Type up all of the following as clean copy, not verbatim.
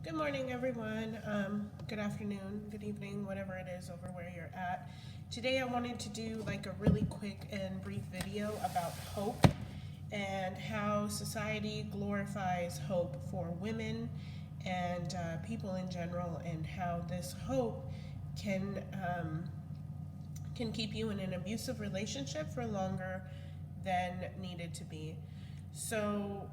Good morning, everyone. Good afternoon, good evening, whatever it is over where you're at. Today I wanted to do like a really quick and brief video about hope and how society glorifies hope for women and people in general, and how this hope can keep you in an abusive relationship for longer than needed to be. So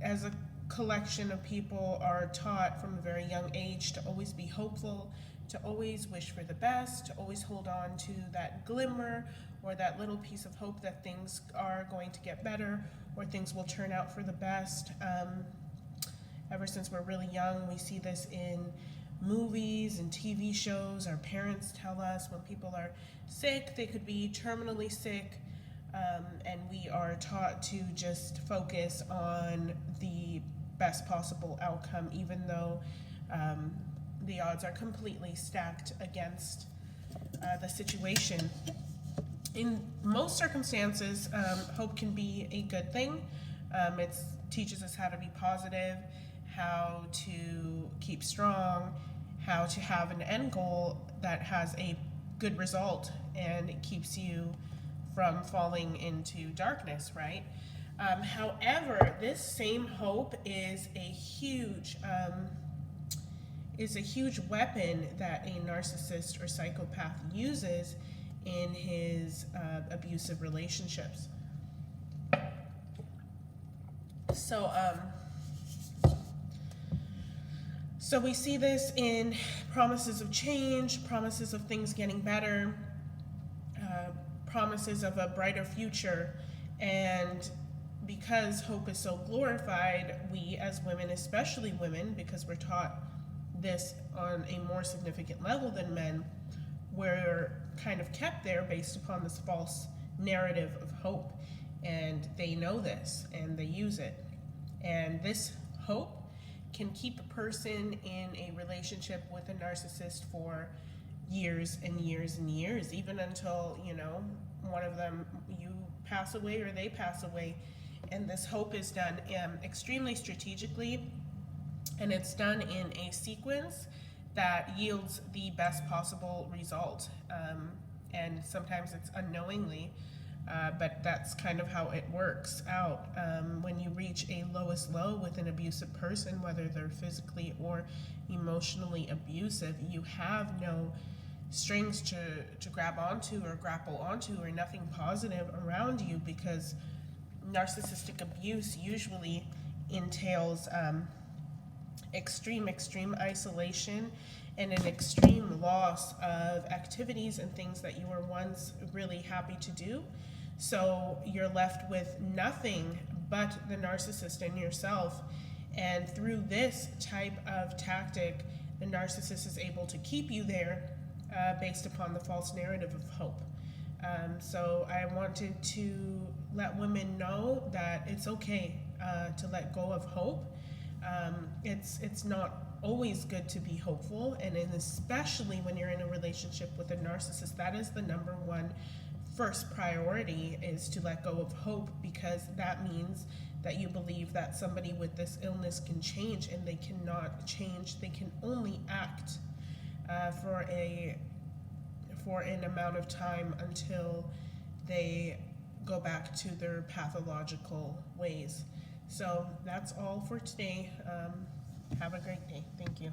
as a collection of people, are taught from a very young age to always be hopeful, to always wish for the best, to always hold on to that glimmer or that little piece of hope that things are going to get better or things will turn out for the best. Ever since we're really young, we see this in movies and TV shows. Our parents tell us when people are sick, they could be terminally sick, and we are taught to just focus on the best possible outcome, even though the odds are completely stacked against the situation. In most circumstances, hope can be a good thing. It teaches us how to be positive, how to keep strong, how to have an end goal that has a good result, and it keeps you from falling into darkness, right? However, this same hope is a huge weapon that a narcissist or psychopath uses in his abusive relationships. So we see this in promises of change, promises of things getting better, promises of a brighter future. And because hope is so glorified, we as women, especially women, because we're taught this on a more significant level than men, we're kind of kept there based upon this false narrative of hope. And they know this and they use it. And this hope can keep a person in a relationship with a narcissist for years and years and years, even until, one of them, you pass away or they pass away. And this hope is done extremely strategically, and it's done in a sequence that yields the best possible result. And sometimes it's unknowingly, but that's kind of how it works out. When you reach a lowest low with an abusive person, whether they're physically or emotionally abusive, you have no strings to grab onto or grapple onto, or nothing positive around you, because narcissistic abuse usually entails extreme isolation and an extreme loss of activities and things that you were once really happy to do. So you're left with nothing but the narcissist and yourself. And through this type of tactic, the narcissist is able to keep you there based upon the false narrative of hope. So I wanted to let women know that it's okay to let go of hope. It's not always good to be hopeful, and especially when you're in a relationship with a narcissist, that is the number one first priority, is to let go of hope, because that means that you believe that somebody with this illness can change, and they cannot change. They can only act for an amount of time until they go back to their pathological ways. So that's all for today. Have a great day. Thank you.